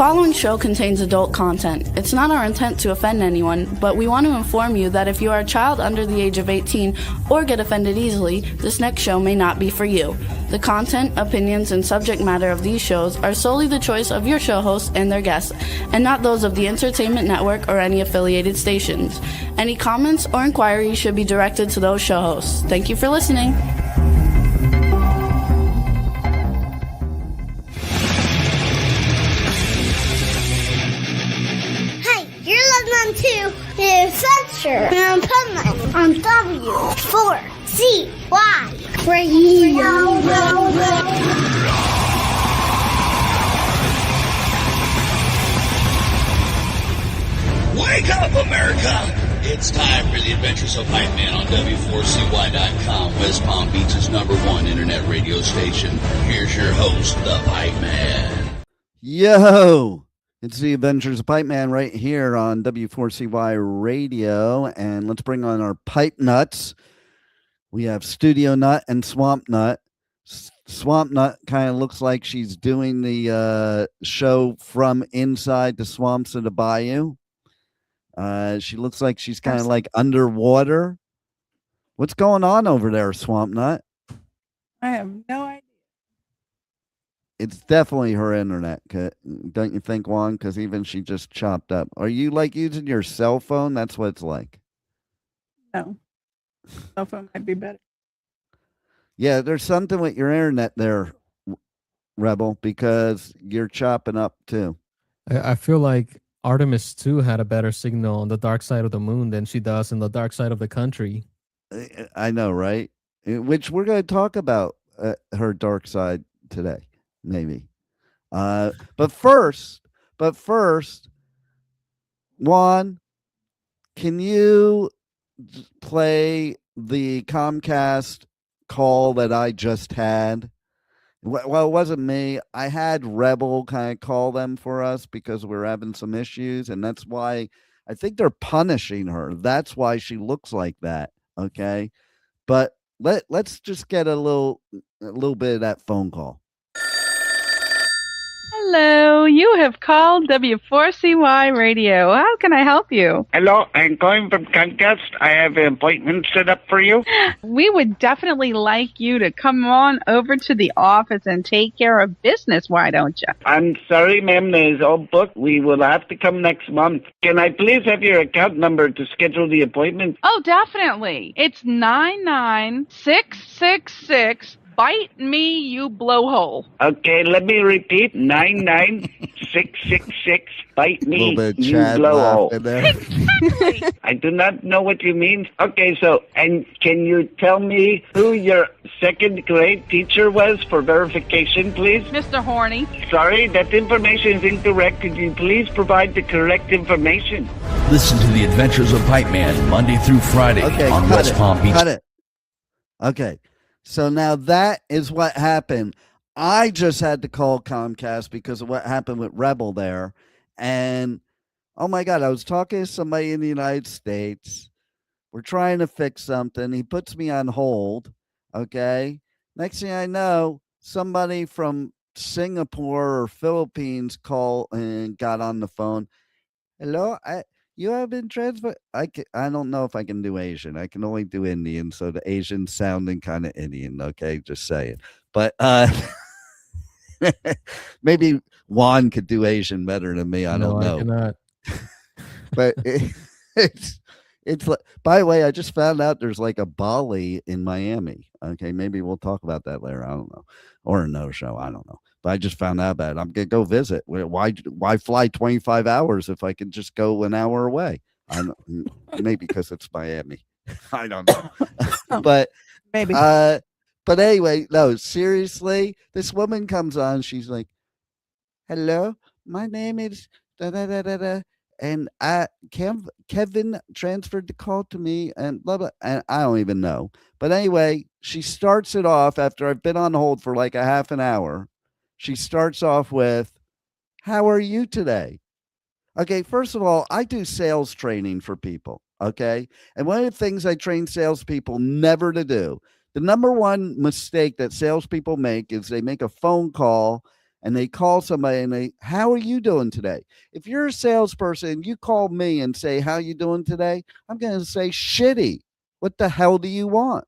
following show contains adult content. It's not our intent to offend anyone, but we want to inform you that if you are a child under the age of 18 or get offended easily, this next show may not be for you. The content, opinions, and subject matter of these shows are solely the choice of your show hosts and their guests, and not those of the Entertainment Network or any affiliated stations. Any comments or inquiries should be directed to those show hosts. Thank you for listening. To the Adventure Pipeman on W4CY Radio. Wake up, America! It's time for the Adventures of Pipeman on W4CY.com, West Palm Beach's #1 internet radio station. Here's your host, the Pipeman. Yo! It's the Adventures of Pipeman right here on W4CY Radio, and let's bring on our pipe nuts. We have Studio Nut and Swamp Nut. Swamp Nut kind of looks like she's doing the show from inside the swamps of the bayou. She looks like she's kind of like underwater. What's going on over there, Swamp Nut? I have no idea. It's definitely her internet, don't you think, Juan? Because even she just chopped up. Are you like using your cell phone? That's what it's like. No. Cell phone might be better. Yeah, there's something with your internet there, Rebel, because you're chopping up too. I feel like Artemis 2 had a better signal on the dark side of the moon than she does in the dark side of the country. I know, right? Which we're going to talk about her dark side today. Maybe. But first, Juan, can you play the Comcast call that I just had? Well, it wasn't me. I had Rebel kind of call them for us because we're having some issues, and that's why I think they're punishing her. That's why she looks like that. Okay. But let's just get a little bit of that phone call. Hello, you have called W4CY Radio. How can I help you? Hello, I'm calling from Comcast. I have an appointment set up for you. We would definitely like you to come on over to the office and take care of business, why don't you? I'm sorry, ma'am, it's all booked. We will have to come next month. Can I please have your account number to schedule the appointment? Oh, definitely. It's 99666. Bite me, you blowhole. Okay, let me repeat. 99666. Bite me, you blowhole. Exactly. I do not know what you mean. Okay, so, and can you tell me who your second grade teacher was for verification, please? Mr. Horny. Sorry, that information is incorrect. Could you please provide the correct information? Listen to the Adventures of Pipeman Monday through Friday on West Palm Beach. Cut it. Okay. So now that is what happened. I just had to call Comcast because of what happened with Rebel there. And, oh my God, I was talking to somebody in the United States. We're trying to fix something. He puts me on hold. Okay. Next thing I know, somebody from Singapore or Philippines called and got on the phone. Hello, you have been transferred. I don't know if I can do Asian. I can only do Indian, so the Asian sounding kind of Indian. Okay, just saying. But maybe Juan could do Asian better than me. I don't know. I cannot. But it's like. By the way, I just found out there's like a Bali in Miami. Okay, maybe we'll talk about that later. I don't know, or another show. I don't know. But I just found out about it. I'm gonna go visit. Why fly 25 hours if I can just go an hour away? I don't, maybe because it's Miami. I don't know. But maybe. But anyway, no. Seriously, this woman comes on. She's like, "Hello, my name is da da da da da." And Kevin transferred the call to me and blah, blah. And I don't even know. But anyway, she starts it off after I've been on hold for like a half an hour. She starts off with, "How are you today?" Okay, first of all, I do sales training for people. Okay. And one of the things I train salespeople never to do, the number one mistake that salespeople make is they make a phone call and they call somebody and how are you doing today? If you're a salesperson, you call me and say, how you doing today? I'm going to say, shitty. What the hell do you want?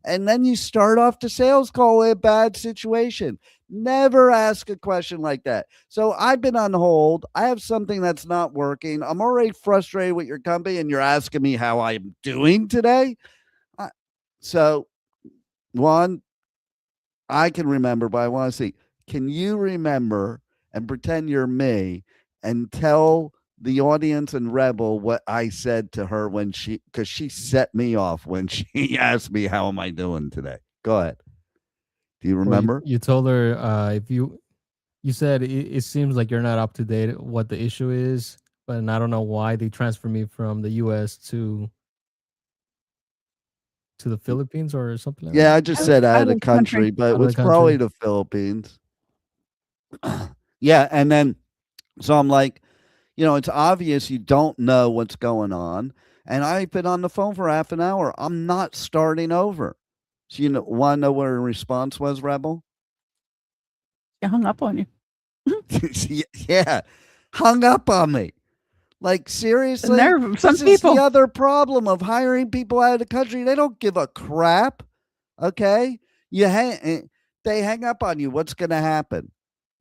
And then you start off the sales call with a bad situation. Never ask a question like that. So I've been on hold. I have something that's not working. I'm already frustrated with your company, and you're asking me how I'm doing today. So, one, I can remember, but I want to see, can you remember and pretend you're me and tell the audience and Rebel what I said to her because she set me off when she asked me, how am I doing today? Go ahead. Do you remember? Well, you told her if you said it seems like you're not up to date what the issue is, but I don't know why they transferred me from the US to the Philippines or something like Yeah, that. I just said out of the country, but it Out of the was probably country. the Philippines. Yeah, and then so I'm like, it's obvious you don't know what's going on. And I've been on the phone for half an hour. I'm not starting over. So want to know what her response was, Rebel? She hung up on you. Yeah, hung up on me. Like, seriously? The nerve of some This is people. the other problem of hiring people out of the country. They don't give a crap. Okay? They hang up on you. What's going to happen?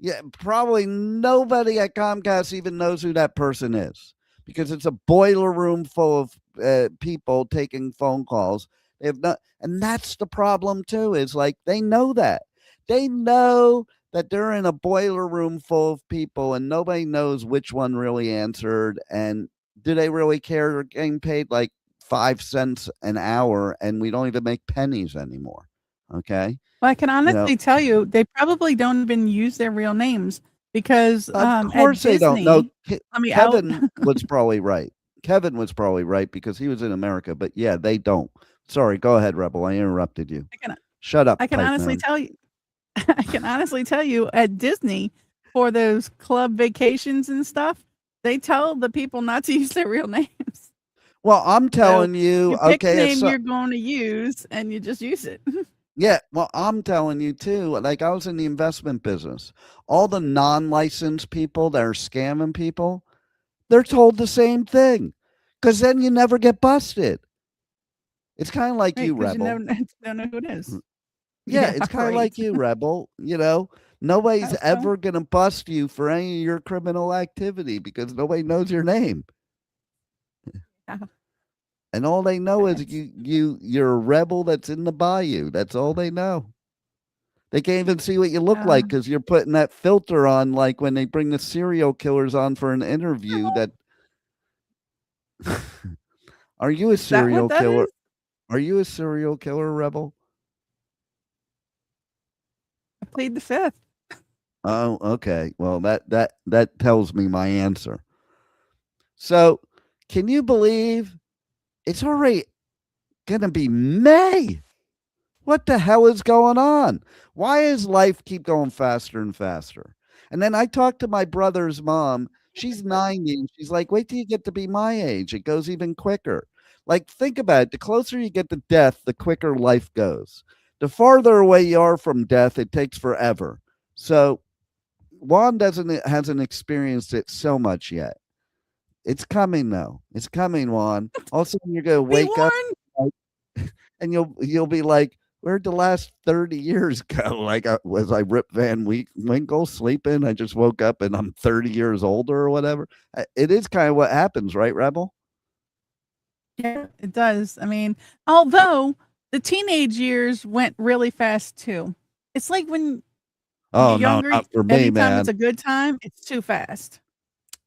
Yeah, probably nobody at Comcast even knows who that person is because it's a boiler room full of people taking phone calls. They have not, and that's the problem too. Is like they know that they're in a boiler room full of people, and nobody knows which one really answered. And do they really care? They're getting paid like 5 cents an hour, and we don't even make pennies anymore. Okay. Well, I can honestly tell you, they probably don't even use their real names because Of course at they don't. No, Disney, Kevin was probably right. Kevin was probably right because he was in America. But yeah, they don't. Sorry, go ahead, Rebel. I interrupted you. Shut up. I can honestly Pipeman. tell you. I can honestly tell you at Disney for those club vacations and stuff, they tell the people not to use their real names. Well, I'm telling you, pick the okay. name you're going to use and you just use it. Yeah, well, I'm telling you too. Like I was in the investment business. All the non-licensed people that are scamming people, they're told the same thing, because then you never get busted. It's kind of like Right, you, 'cause you Rebel. don't know who it is. Yeah, it's kind of like you, Rebel. Nobody's ever going to bust you for any of your criminal activity because nobody knows your name. Yeah. And all they know is you're a rebel that's in the bayou. That's all they know. They can't even see what you look like because you're putting that filter on, like when they bring the serial killers on for an interview. That are you a serial killer? Are you a serial killer, Rebel? I plead the fifth. Oh, okay. Well, that tells me my answer. So, can you believe it's already going to be May? What the hell is going on? Why does life keep going faster and faster? And then I talked to my brother's mom. She's 90. And she's like, wait till you get to be my age. It goes even quicker. Like, think about it. The closer you get to death, the quicker life goes. The farther away you are from death, it takes forever. So Juan hasn't experienced it so much yet. It's coming though. It's coming, Juan. Also, you're gonna wake up and you'll be like, where'd the last 30 years go? Like, was I Rip Van Winkle sleeping? I just woke up and I'm 30 years older or whatever. It is kind of what happens, right, Rebel? Yeah, it does. I mean, although the teenage years went really fast too. It's like when you're younger, not for me, anytime man. it's a good time, it's too fast.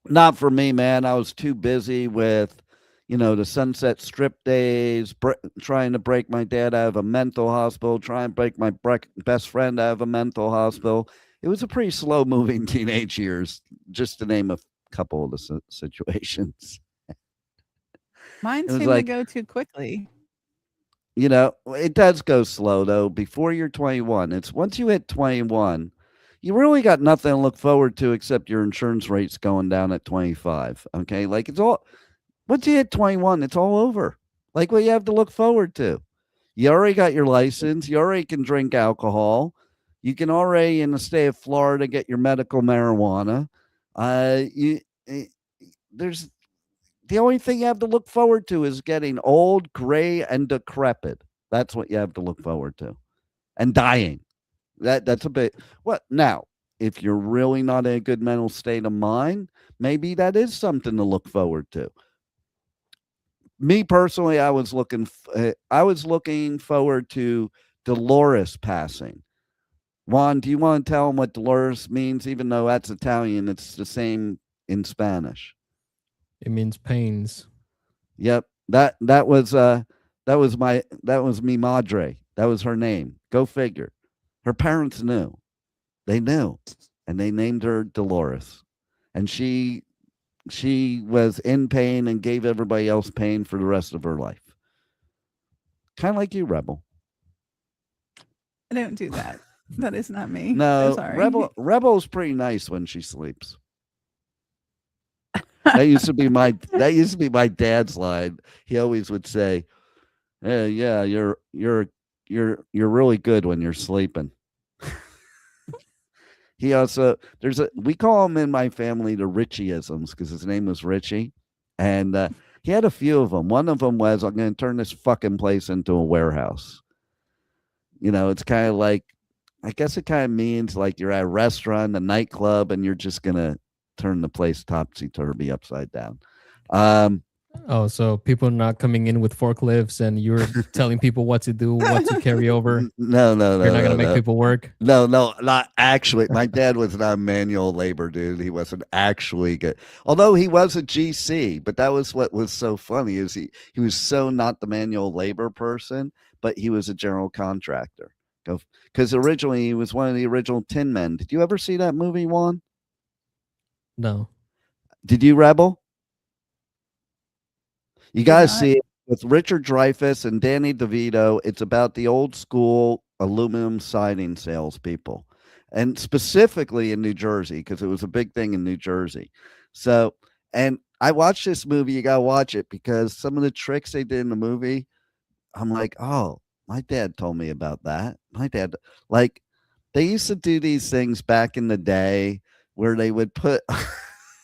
Not for me, man. I was too busy with, the Sunset Strip days, trying to break my dad out of a mental hospital, trying to break my best friend out of a mental hospital. It was a pretty slow moving teenage years, just to name a couple of the situations. Mine seemed to go too quickly. It does go slow though. Before you're 21, it's once you hit 21, you really got nothing to look forward to except your insurance rates going down at 25. Okay. Like once you hit 21, it's all over. Like what you have to look forward to. You already got your license. You already can drink alcohol. You can already in the state of Florida get your medical marijuana. There's the only thing you have to look forward to is getting old, gray, and decrepit. That's what you have to look forward to, and dying. That's a bit. What now? If you're really not in a good mental state of mind, maybe that is something to look forward to. Me personally, I was looking forward to Dolores passing. Juan, do you want to tell them what Dolores means? Even though that's Italian, it's the same in Spanish. It means pains. Yep. That was mi madre. That was her name. Go figure. Her parents knew. They knew. And they named her Dolores. And she was in pain and gave everybody else pain for the rest of her life. Kind of like you, Rebel. I don't do that. That is not me. No, So sorry. Rebel's pretty nice when she sleeps. That used to be my dad's line. He always would say, yeah, you're really good when you're sleeping." He also we call him in my family the Richieisms because his name was Richie, and he had a few of them. One of them was, "I'm going to turn this fucking place into a warehouse." It's kind of like, I guess it kind of means like you're at a restaurant, a nightclub, and you're just going to turn the place topsy-turvy upside down. Oh, so people not coming in with forklifts and you're telling people what to do, what to carry over? No. You're not going to make people work? No, not actually. My dad was not manual labor, dude. He wasn't actually good. Although he was a GC, but that was what was so funny is he was so not the manual labor person, but he was a general contractor. Because originally he was one of the original Tin Men. Did you ever see that movie, Juan? No. Did you, Rebel? You guys see it with Richard Dreyfuss and Danny DeVito. It's about the old school aluminum siding salespeople, and specifically in New Jersey, because it was a big thing in New Jersey. So, and I watched this movie. You got to watch it because some of the tricks they did in the movie, I'm like, oh, my dad told me about that. My dad, like, they used to do these things back in the day where they would put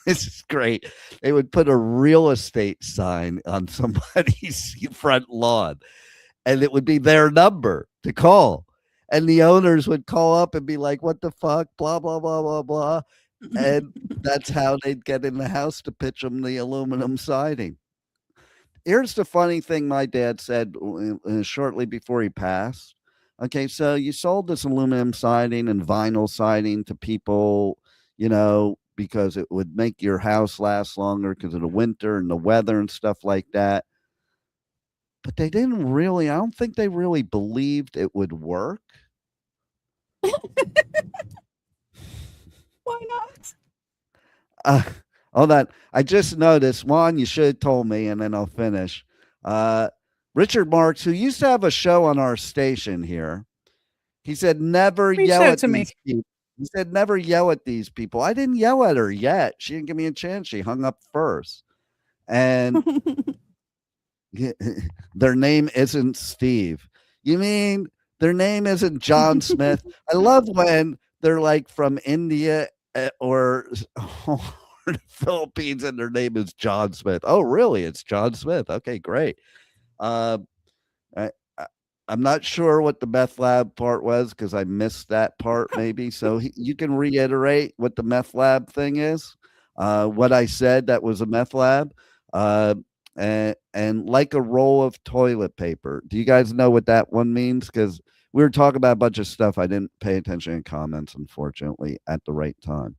this is great. They would put a real estate sign on somebody's front lawn, and it would be their number to call. And the owners would call up and be like, "What the fuck? Blah, blah, blah, blah, blah." And that's how they'd get in the house to pitch them the aluminum siding. Here's the funny thing my dad said shortly before he passed. Okay, so you sold this aluminum siding and vinyl siding to people, because it would make your house last longer because of the winter and the weather and stuff like that. But I don't think they really believed it would work. Why not? Hold on. I just noticed, Juan, you should have told me, and then I'll finish. Richard Marks, who used to have a show on our station here, he said, never yell at these people. He said, never yell at these people. I didn't yell at her yet. She didn't give me a chance. She hung up first. And their name isn't Steve. You mean their name isn't John Smith? I love when they're like from India or the Philippines and their name is John Smith. Oh, really? It's John Smith. Okay, great. I'm not sure what the meth lab part was because I missed that part maybe. So you can reiterate what the meth lab thing is. What I said that was a meth lab. And like a roll of toilet paper. Do you guys know what that one means? Because we were talking about a bunch of stuff. I didn't pay attention in comments, unfortunately, at the right time.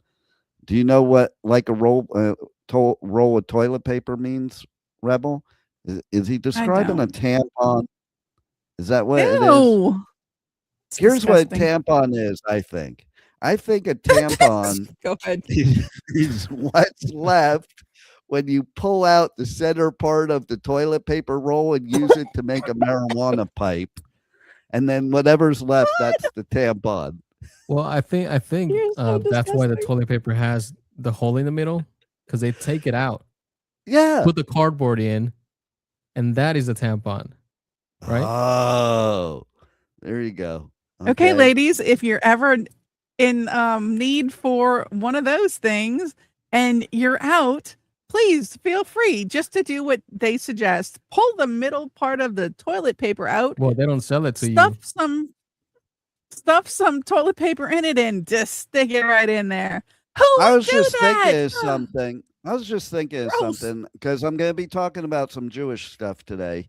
Do you know what like a roll of toilet paper means, Rebel? Is he describing a tampon? Is that what it is? Here's what a tampon is, I think. I think a tampon Go ahead. is what's left when you pull out the center part of the toilet paper roll and use it to make a marijuana pipe. And then whatever's left, that's the tampon. Well, I think that's why the toilet paper has the hole in the middle, because they take it out. Yeah. Put the cardboard in, and that is a tampon. Right? Oh, there you go. Okay, ladies, if you're ever in need for one of those things and you're out, please feel free just to do what they suggest. Pull the middle part of the toilet paper out. Well, they don't sell it to you. Stuff some toilet paper in it and just stick it right in there. I was just thinking of something. Because I'm going to be talking about some Jewish stuff today.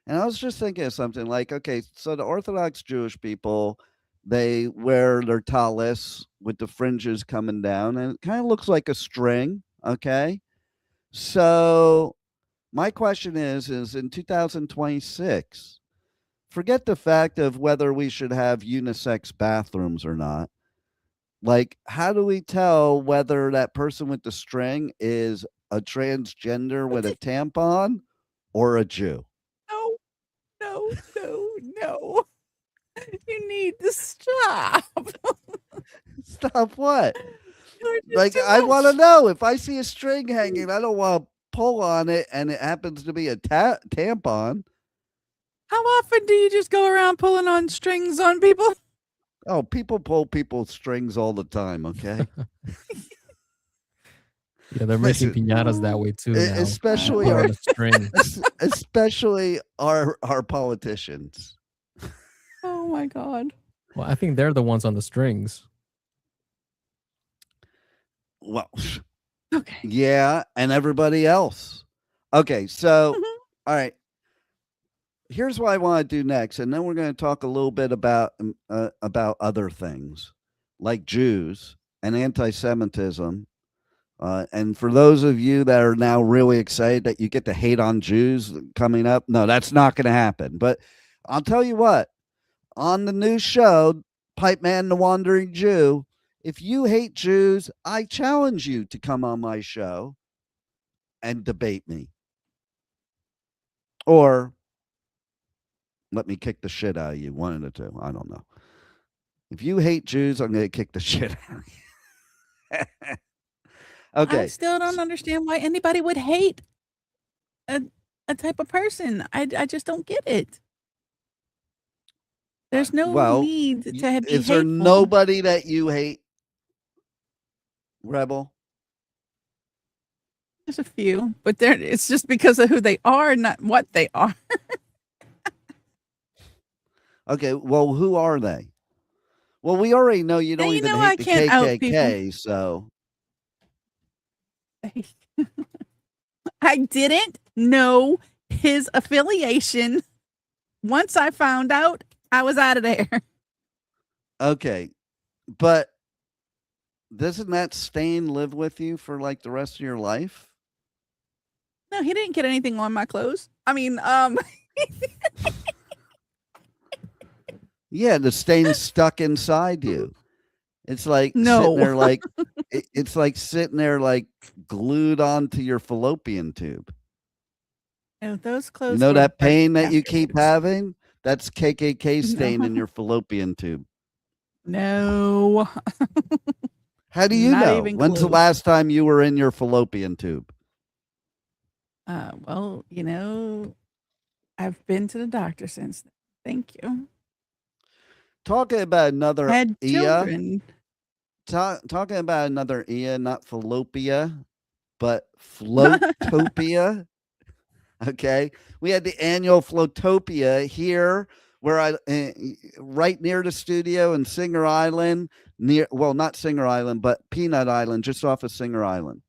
And I was just thinking of something like, okay, so the Orthodox Jewish people, they wear their talis with the fringes coming down, and it kind of looks like a string, okay? So my question is in 2026, forget the fact of whether we should have unisex bathrooms or not. Like, how do we tell whether that person with the string is a transgender with a tampon or a Jew? No. You need to stop. Stop what? Like, I want to know if I see a string hanging, I don't want to pull on it and it happens to be a tampon. How often do you just go around pulling on strings on people? Oh, people pull people's strings all the time, okay? Yeah, they're making piñatas that way too. Now. Especially our politicians. Oh my God. Well, I think they're the ones on the strings. Well, okay. Yeah, and everybody else. Okay, so all right. Here's what I want to do next, and then we're going to talk a little bit about other things like Jews and anti-Semitism. And for those of you that are now really excited that you get to hate on Jews coming up, no, that's not going to happen. But I'll tell you what, on the new show, Pipeman the Wandering Jew, if you hate Jews, I challenge you to come on my show and debate me. Or let me kick the shit out of you, one of the two. I don't know. If you hate Jews, I'm going to kick the shit out of you. Okay. I still don't understand why anybody would hate a type of person. I just don't get it. There's no need to be Is there hateful. nobody that you hate, Rebel? There's a few, but it's just because of who they are, not what they are. Okay, well, who are they? Well, we already know you don't even hate the KKK, so. I didn't know his affiliation. Once I found out, I was out of there. Okay, but doesn't that stain live with you for like the rest of your life? No, he didn't get anything on my clothes. I mean, yeah, the stain's stuck inside you. It's like no. sitting there like it's like sitting there like glued onto your fallopian tube. No, those clothes. You know that pain that you keep having? That's KKK stain in your fallopian tube. No. How do you know? When's the last time you were in your fallopian tube? Well, I've been to the doctor since then. Thank you. Talking about another Had Ia. children. Talking about another Ia, not fallopia, but Floatopia. Okay. We had the annual Floatopia here where right near the studio in Singer Island, not Singer Island, but Peanut Island, just off of Singer Island.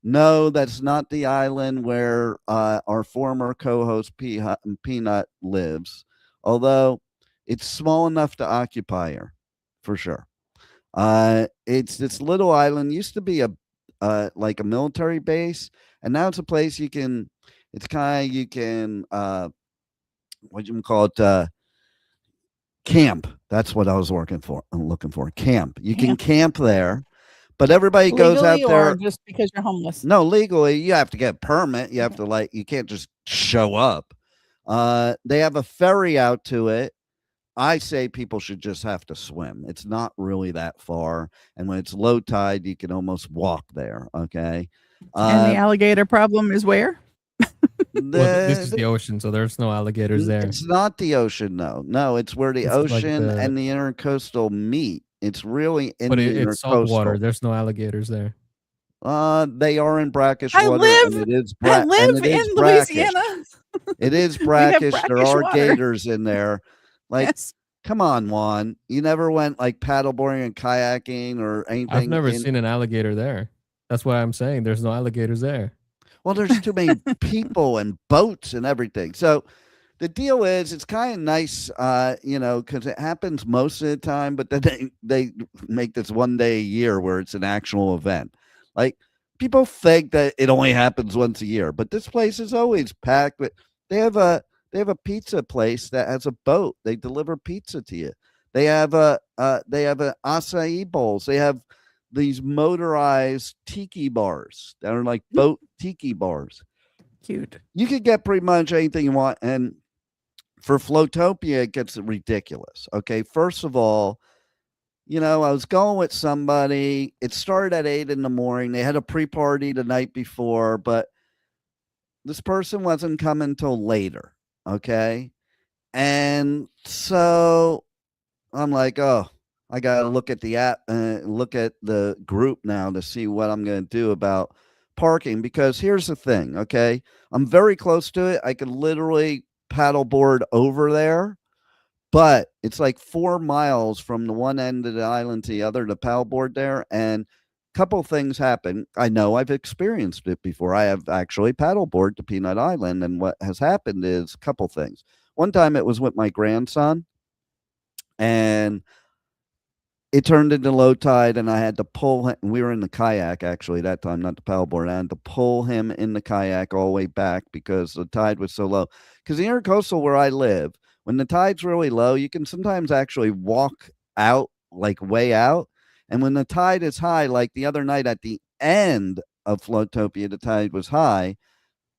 No, that's not the island where our former co-host Peanut lives, although it's small enough to occupy her, for sure. It's this little island. Used to be like a military base, and now it's a place you can. It's kind of you can what you call it camp. That's what I was looking for. Camp. You can camp there. But everybody goes out there or just because you're homeless. No, legally you have to get a permit. You have to you can't just show up. They have a ferry out to it. I say people should just have to swim. It's not really that far, and when it's low tide, you can almost walk there. Okay. And the alligator problem is where? Well, this is the ocean, so there's no alligators there. It's not the ocean, no, it's where the It's like ocean and the intercoastal meet. It's really in But the it's salt water. intercoastal. There's no alligators there. They are in brackish I water, live- and it is I live and it is in brackish. Louisiana. It is have brackish. There brackish are water. gators in there. Like, Yes. come on, Juan. You never went like paddleboarding and kayaking or anything? I've never seen an alligator there. That's why I'm saying there's no alligators there. Well, there's too many people and boats and everything. So the deal is, it's kind of nice, because it happens most of the time, but then they make this one day a year where it's an actual event. Like, people think that it only happens once a year, but this place is always packed with. They have a pizza place that has a boat. They deliver pizza to you. They have a acai bowls. They have these motorized tiki bars that are like boat tiki bars. Cute. You could get pretty much anything you want. And for Floatopia, it gets ridiculous. Okay. First of all, I was going with somebody. It started at 8 a.m. They had a pre-party the night before, but this person wasn't coming till later. Okay. And so I'm like, oh, I got to look at the app, look at the group now to see what I'm going to do about parking, because here's the thing. Okay. I'm very close to it. I could literally paddleboard over there, but it's like 4 miles from the one end of the island to the other to paddleboard there. And a couple things happen. I know I've experienced it before. I have actually paddleboarded to Peanut Island. And what has happened is a couple things. One time it was with my grandson, and it turned into low tide, and I had to pull him. We were in the kayak, actually, that time, not the paddleboard. I had to pull him in the kayak all the way back because the tide was so low. Because the intercoastal where I live, when the tide's really low, you can sometimes actually walk out, like way out. And when the tide is high, like the other night at the end of Floatopia, the tide was high.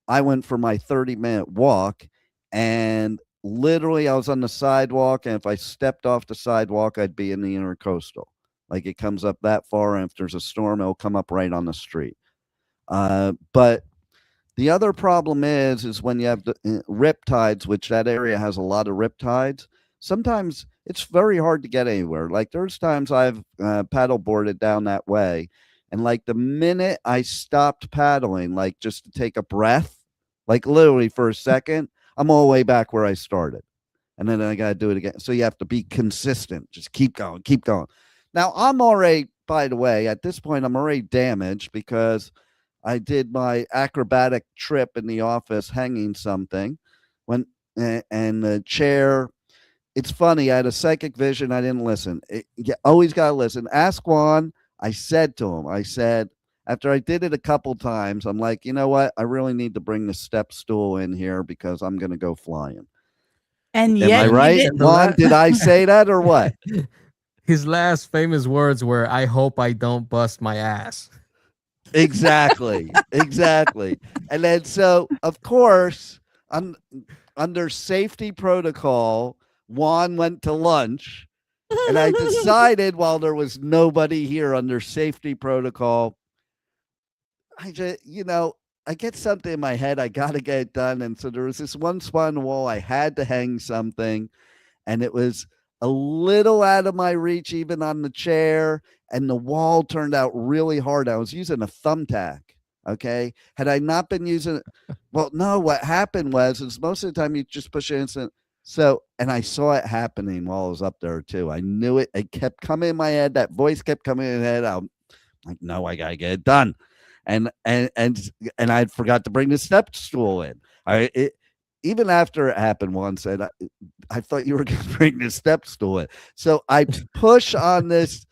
I went for my 30-minute walk, and literally I was on the sidewalk, and if I stepped off the sidewalk, I'd be in the intercoastal. Like, it comes up that far, and if there's a storm, it'll come up right on the street. But the other problem is when you have the rip tides, which that area has a lot of rip tides, sometimes it's very hard to get anywhere. Like, there's times I've paddleboarded down that way, and like the minute I stopped paddling, like just to take a breath, like literally for a second, I'm all the way back where I started. And then I got to do it again. So you have to be consistent. Just keep going, keep going. Now, I'm already, by the way, at this point, I'm already damaged because I did my acrobatic trip in the office hanging something and the chair. It's funny. I had a psychic vision. I didn't listen. You always got to listen. Ask Juan. I said to him, after I did it a couple times, I'm like, you know what? I really need to bring the step stool in here because I'm going to go flying. And Am I right? Juan, did I say that or what? His last famous words were, "I hope I don't bust my ass." Exactly. Exactly. And then, so of course, under safety protocol, Juan went to lunch, and I decided while there was nobody here under safety protocol, I just, I get something in my head. I got to get it done. And so there was this one spot on the wall. I had to hang something, and it was a little out of my reach, even on the chair. And the wall turned out really hard. I was using a thumbtack. Okay. Had I not been using it, well, no, what happened was most of the time you just push it instant. So, and I saw it happening while I was up there too. I knew it. It kept coming in my head. That voice kept coming in my head. I'm like, no, I got to get it done. And I forgot to bring the step stool in. Even after it happened, Juan said, I thought you were going to bring the step stool in. So I push on this.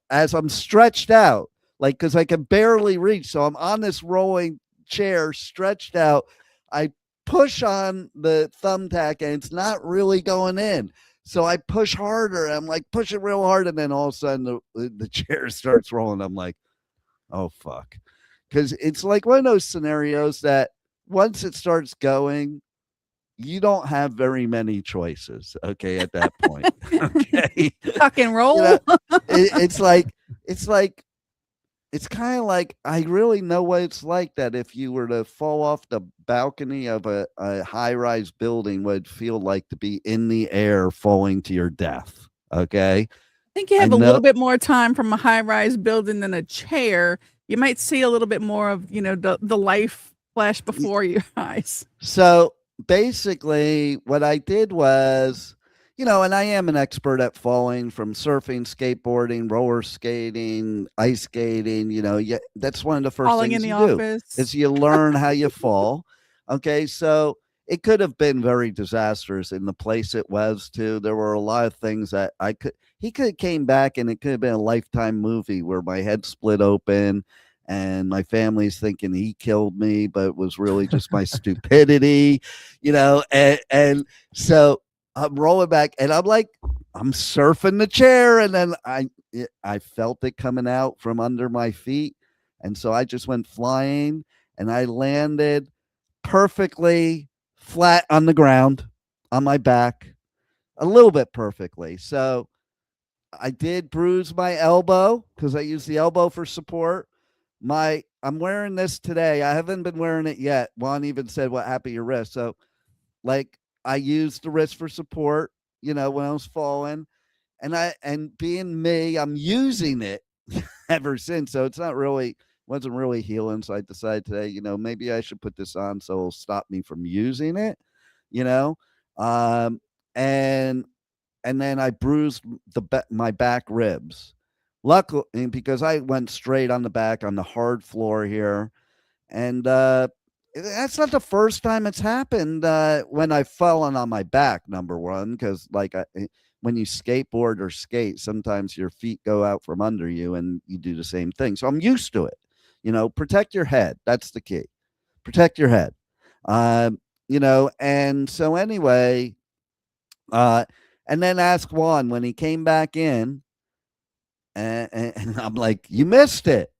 As I'm stretched out, like, because I can barely reach. So I'm on this rolling chair, stretched out. I push on the thumbtack, and it's not really going in. So I push harder. I'm like, push it real hard. And then all of a sudden the chair starts rolling. I'm like, oh, fuck. Because it's like one of those scenarios that once it starts going, you don't have very many choices. Okay. At that point. Okay. Tuck and roll. It's like it's kind of like I really know what it's like that if you were to fall off the balcony of a high-rise building, what it'd feel like to be in the air falling to your death. Okay. I think you I have a know. little bit more time from a high-rise building than a chair. You might see a little bit more of, the life flash before your eyes. So basically, what I did was, and I am an expert at falling from surfing, skateboarding, roller skating, ice skating. Yeah, that's one of the first Falling things in the you do office. is you learn how you fall. Okay, so it could have been very disastrous in the place it was too. There were a lot of things that he could have came back and it could have been a Lifetime movie where my head split open and my family's thinking he killed me, but it was really just my stupidity, and so I'm rolling back and I'm surfing the chair, and then I felt it coming out from under my feet. And so I just went flying and I landed perfectly flat on the ground on my back, a little bit perfectly. So I did bruise my elbow because I used the elbow for support. I'm wearing this today. I haven't been wearing it yet. Juan even said, "What happened to your wrist?" So, like, I used the wrist for support, when I was falling, and being me, I'm using it ever since. So it's wasn't really healing. So I decided today, maybe I should put this on so it'll stop me from using it, you know, um, and then I bruised my back ribs. Luckily, because I went straight on the back on the hard floor here, and that's not the first time it's happened when I've fallen on my back. Number one, because when you skateboard or skate, sometimes your feet go out from under you, and you do the same thing. So I'm used to it. Protect your head. That's the key. Protect your head. And so anyway, and then ask Juan when he came back in. And I'm like, you missed it.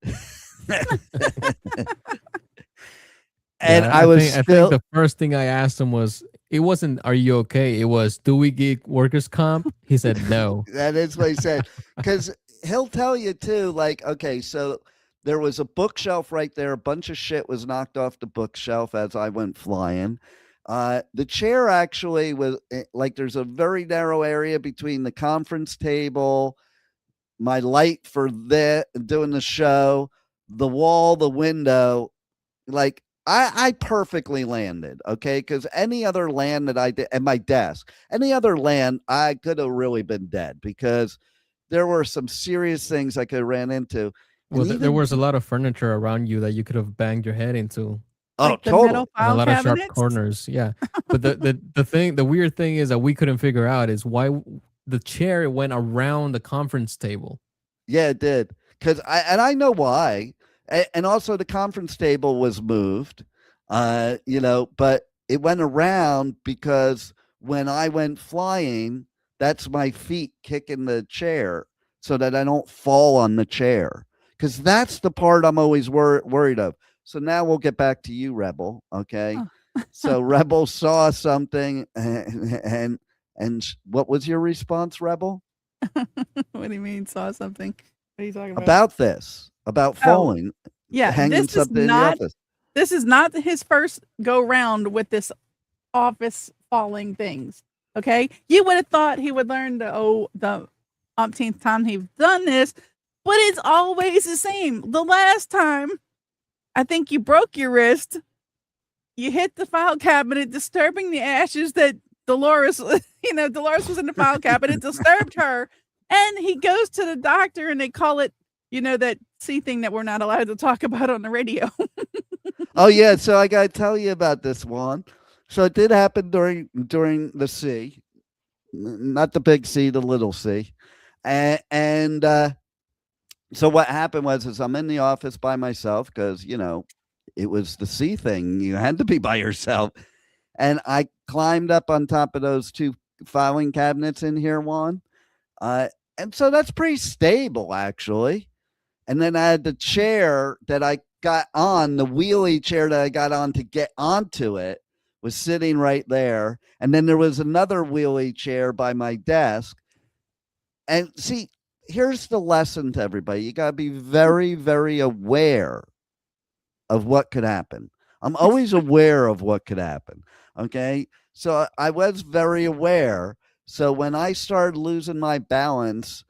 And Yeah, I think the first thing I asked him was, it wasn't, "Are you okay?" It was, "Do we get workers' comp?" He said, "No." That is what he said. Because he'll tell you too, like, okay, so there was a bookshelf right there. A bunch of shit was knocked off the bookshelf as I went flying. The chair actually was there's a very narrow area between the conference table, my light for doing the show, the wall, the window. Like, I perfectly landed, okay? Because any other land that I did, and my desk, any other land, I could have really been dead because there were some serious things I could have ran into. Well, there was a lot of furniture around you that you could have banged your head into. Oh, Like the totally. metal And a file lot of sharp cabinets. corners. Yeah. But the weird thing is that we couldn't figure out is why the chair went around the conference table. Yeah, it did. Because I know why. And also the conference table was moved, but it went around because when I went flying, that's my feet kicking the chair so that I don't fall on the chair. Because that's the part I'm always worried of. So now we'll get back to you, Rebel. Okay. Oh. So Rebel saw something, and what was your response, Rebel? What do you mean, saw something? What are you talking about? About this, about falling, Yeah, hanging this is something in the not office. this is not his first go round with this office falling things. Okay, you would have thought he would learn the umpteenth time he's done this, but it's always the same. The last time, I think you broke your wrist. You hit the file cabinet, disturbing the ashes that Dolores, Dolores was in the file cabinet, disturbed her. And he goes to the doctor and they call it, that C thing that we're not allowed to talk about on the radio. Oh yeah, so I gotta tell you about this one. So it did happen during the C, not the big C, the little C, and so what happened was I'm in the office by myself because it was the C thing. You had to be by yourself, and I climbed up on top of those two filing cabinets in here, Juan. And so that's pretty stable, actually. And then I had the chair that I got on, the wheelie chair that I got on to get onto it was sitting right there. And then there was another wheelie chair by my desk. And see, here's the lesson to everybody. You got to be very, very aware of what could happen. I'm always aware of what could happen. Okay. So I was very aware. So when I started losing my balance,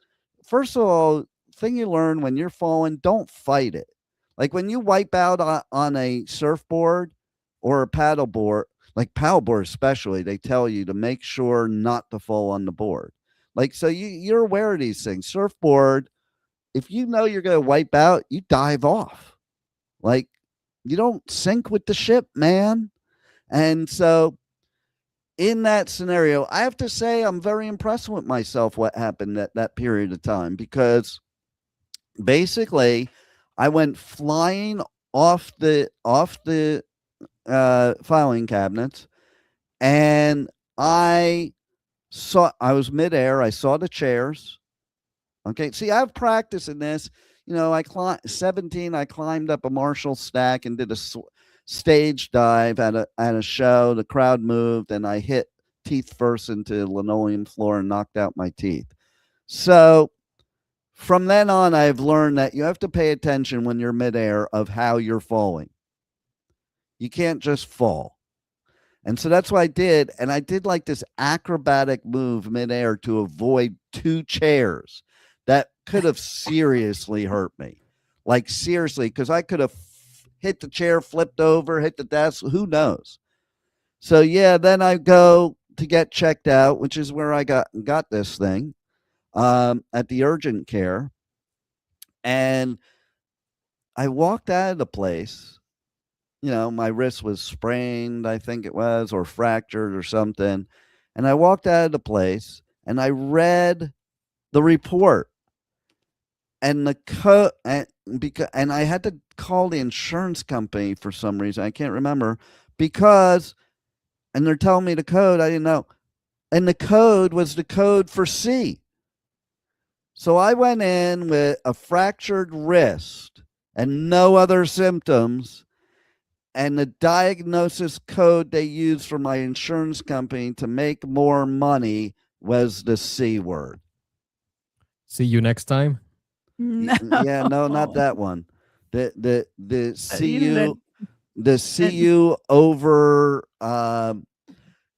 first of all, thing you learn when you're falling, don't fight it. Like when you wipe out on a surfboard or a paddleboard, like paddleboard especially, they tell you to make sure not to fall on the board. Like, so you're aware of these things. Surfboard, if you know you're going to wipe out, you dive off. Like, you don't sink with the ship, man. And so in that scenario, I have to say I'm very impressed with myself what happened at that period of time, because basically I went flying off the filing cabinets, and I was midair. I saw the chairs. Okay. See, I've practiced in this. You know, I climbed 17. I climbed up a Marshall stack and did a stage dive at a show. The crowd moved, and I hit teeth first into linoleum floor and knocked out my teeth. So from then on, I've learned that you have to pay attention when you're midair of how you're falling. You can't just fall. And so that's what I did. And I did like this acrobatic move midair to avoid two chairs that could have seriously hurt me. Like seriously, because I could have hit the chair, flipped over, hit the desk, who knows? So yeah, then I go to get checked out, which is where I got this thing at the urgent care. And I walked out of the place. You know, my wrist was sprained, I think it was, or fractured or something. And I walked out of the place and I read the report and the code, and I had to call the insurance company for some reason. I can't remember because, and they're telling me the code, I didn't know. And the code was the code for C. So I went in with a fractured wrist and no other symptoms. And the diagnosis code they used for my insurance company to make more money was the C word. See you next time. No. Yeah, no, not that one. The CU over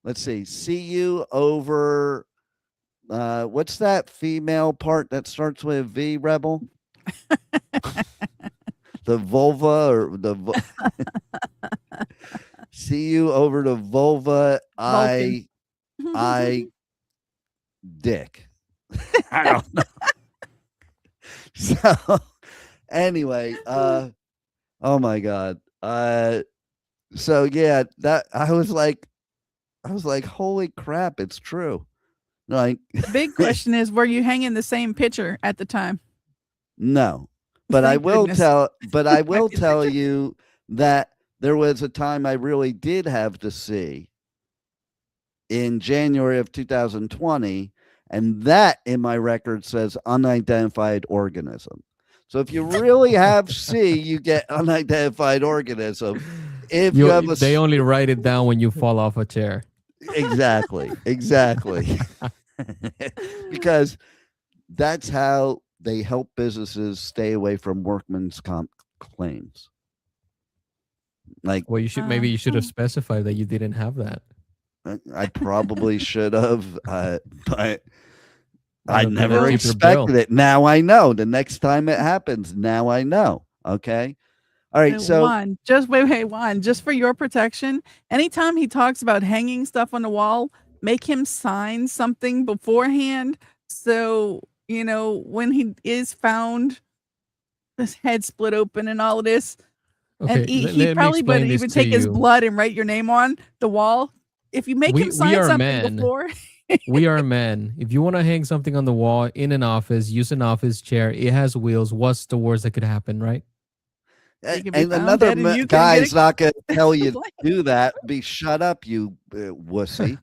let's see, CU over what's that female part that starts with V, Rebel? The vulva or the CU over the vulva, I dick. I don't know. So anyway, oh my God. So yeah, that I was like, holy crap, it's true. Like The big question is, were you hanging the same picture at the time? No. But I Thank will goodness. tell you that there was a time I really did have to see in January of 2020, and that in my record says unidentified organism. So if you really have C, you get unidentified organism. If you have they only write it down when you fall off a chair. Exactly. Because that's how they help businesses stay away from workman's comp claims. Like, Well, maybe you should have specified that you didn't have that. I probably should have, but I Keep never your expected bill. it. Now I know. The next time it happens, now I know. Okay. All right. So Juan, Juan, just for your protection, anytime he talks about hanging stuff on the wall, make him sign something beforehand. So, you know, when he is found, his head split open and all of this, Okay, and he let me probably would explain this even to take his you. blood and write your name on the wall. If you make him We sign are something men. before, We are men. If you want to hang something on the wall in an office, use an office chair. It has wheels. What's the worst that could happen, right? You can be and found another dead and you can guy's get not going to tell you to Blame. do that. Be shut up, you wussy.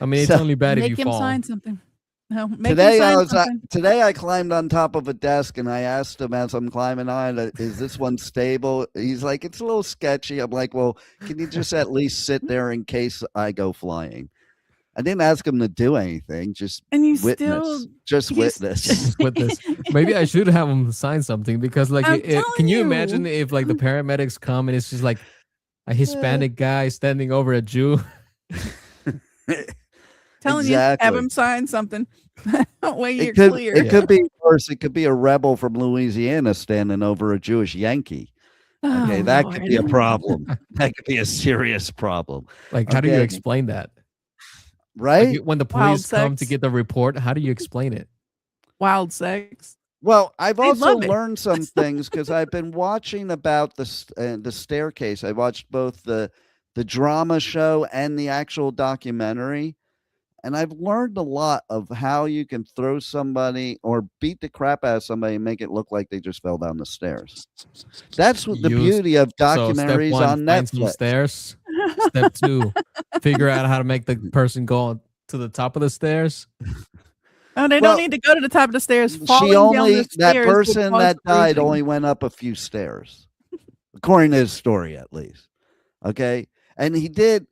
I mean, it's So- only bad if make you him fall. sign something. No, make him Today sign something. today I climbed on top of a desk and I asked him as I'm climbing on it, is this one stable? He's like, it's a little sketchy. I'm like, well, can you just at least sit there in case I go flying? I didn't ask him to do anything. Just And you witness. Just witness. With this, maybe I should have him sign something because, like, I'm can you telling imagine you. if like the paramedics come and it's just like a Hispanic guy standing over a Jew? Telling you, have him sign something. That way you're clear. It could be worse. It could be a rebel from Louisiana standing over a Jewish Yankee. Okay, that could be a problem. That could be a serious problem. Like, how do you explain that? Right? Like, when the police come to get the report, how do you explain it? Wild sex. Well, I've They also love it. learned some things because I've been watching about the staircase. I watched both the drama show and the actual documentary. And I've learned a lot of how you can throw somebody or beat the crap out of somebody and make it look like they just fell down the stairs. That's what the beauty of documentaries on find some Netflix. Stairs. Step 2, figure out how to make the person go to the top of the stairs. Oh, they don't need to go to the top of the stairs. That person that died only went up a few stairs, according to his story, at least. Okay, and he did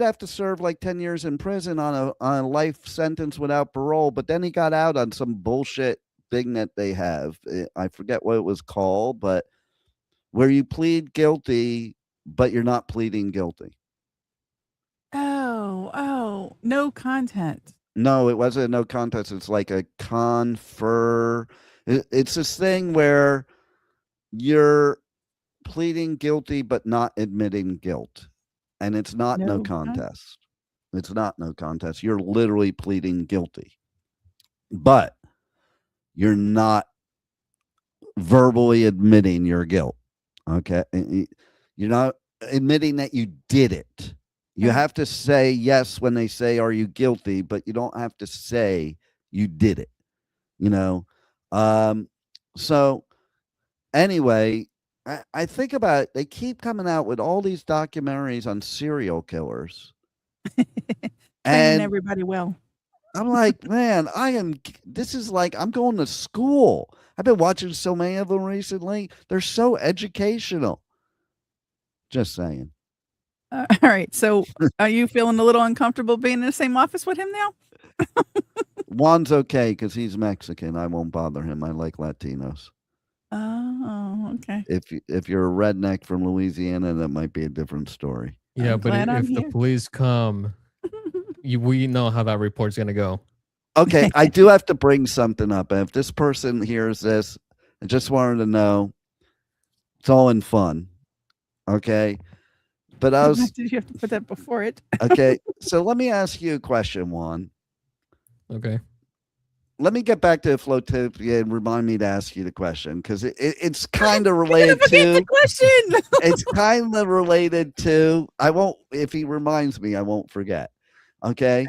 have to serve like 10 years in prison on a life sentence without parole, but then he got out on some bullshit thing that they have. I forget what it was called, but where you plead guilty, but you're not pleading guilty. Oh, no content. No, it wasn't a no contest. It's like a confer. It's this thing where you're pleading guilty, but not admitting guilt. And it's not no contest. It's not no contest. You're literally pleading guilty, but you're not verbally admitting your guilt. Okay. You're not admitting that you did it. You have to say yes when they say, are you guilty? But you don't have to say you did it, So anyway, I think about it. They keep coming out with all these documentaries on serial killers. And everybody well. I'm like, man, this is like, I'm going to school. I've been watching so many of them recently. They're so educational. Just saying. All right. So are you feeling a little uncomfortable being in the same office with him now? Juan's okay because he's Mexican. I won't bother him. I like Latinos. Oh, okay. If you're a redneck from Louisiana, that might be a different story. Yeah, but if the police come, we know how that report's going to go. Okay, I do have to bring something up. And if this person hears this, I just wanted to know, it's all in fun. Okay? But Did you have to put that before it? Okay, so let me ask you a question, Juan. Okay. Let me get back to Floatopia and remind me to ask you the question because it's kind of related to the question. It's kind of related to. I won't. If he reminds me, I won't forget. Okay,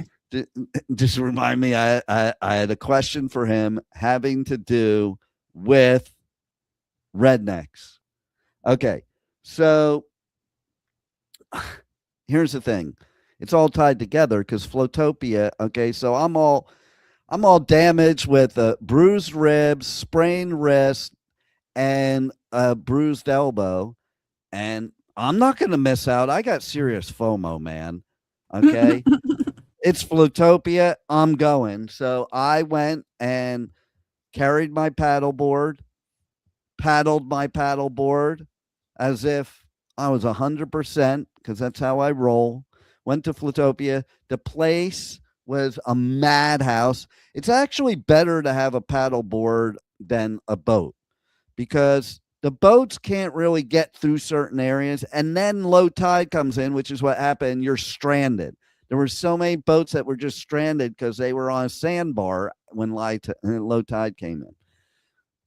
just remind me. I had a question for him having to do with rednecks. Okay, so here's the thing. It's all tied together because Floatopia. Okay, so I'm all damaged with bruised ribs, sprained wrist, and a bruised elbow. And I'm not going to miss out. I got serious FOMO, man. Okay. It's Floatopia. I'm going. So I went and carried my paddleboard, paddled my paddleboard as if I was 100% because that's how I roll. Went to Floatopia. The place was a madhouse. It's actually better to have a paddle board than a boat because the boats can't really get through certain areas. And then low tide comes in, which is what happened. You're stranded. There were so many boats that were just stranded because they were on a sandbar when low tide came in.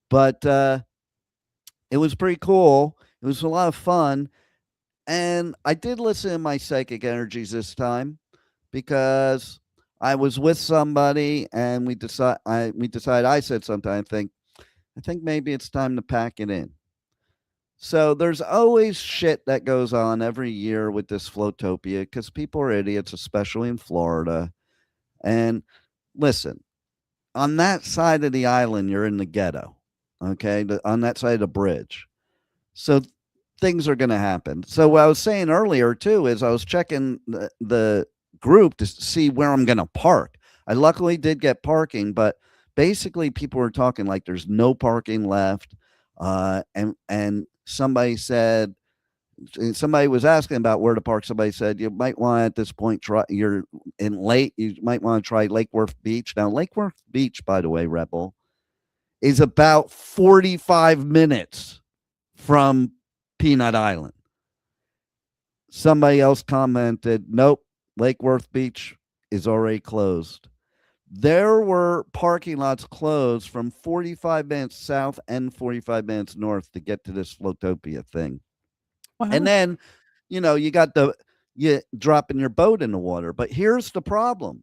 But it was pretty cool. It was a lot of fun. And I did listen to my psychic energies this time because I was with somebody and we decided I said something. I think maybe it's time to pack it in. So there's always shit that goes on every year with this Floatopia because people are idiots, especially in Florida. And listen, on that side of the island, you're in the ghetto. Okay. On that side of the bridge. So things are going to happen. So what I was saying earlier too, is I was checking the group to see where I'm going to park. I luckily did get parking, but basically people were talking like there's no parking left. And somebody was asking about where to park. Somebody said, you might want at this point, you might want to try Lake Worth Beach. Now, Lake Worth Beach, by the way, Rebel, is about 45 minutes from Peanut Island. Somebody else commented, nope, Lake Worth Beach is already closed. There were parking lots closed from 45 minutes south and 45 minutes north to get to this Floatopia thing. Wow. And then, you got you dropping your boat in the water. But here's the problem.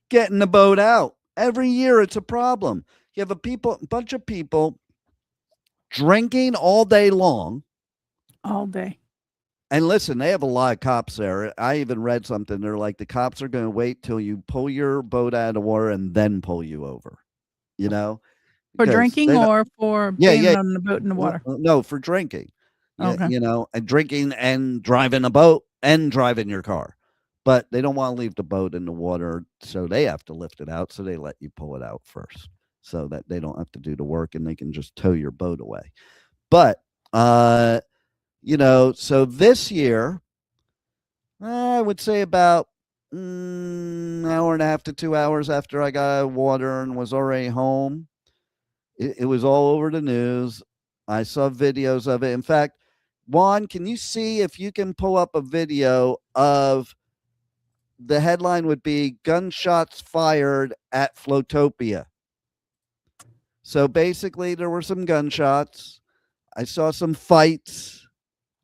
Getting the boat out. Every year it's a problem. You have a bunch of people drinking all day long. All day. And listen, they have a lot of cops there. I even read something. They're like, the cops are going to wait till you pull your boat out of the water and then pull you over, For drinking or for being on the boat in the water? No, for drinking. Okay. And drinking and driving a boat and driving your car. But they don't want to leave the boat in the water, so they have to lift it out. So they let you pull it out first so that they don't have to do the work and they can just tow your boat away. But, so this year, I would say about an hour and a half to 2 hours after I got out of water and was already home, it was all over the news. I saw videos of it. In fact, Juan, can you see if you can pull up a video of the headline would be gunshots fired at Floatopia. So basically there were some gunshots. I saw some fights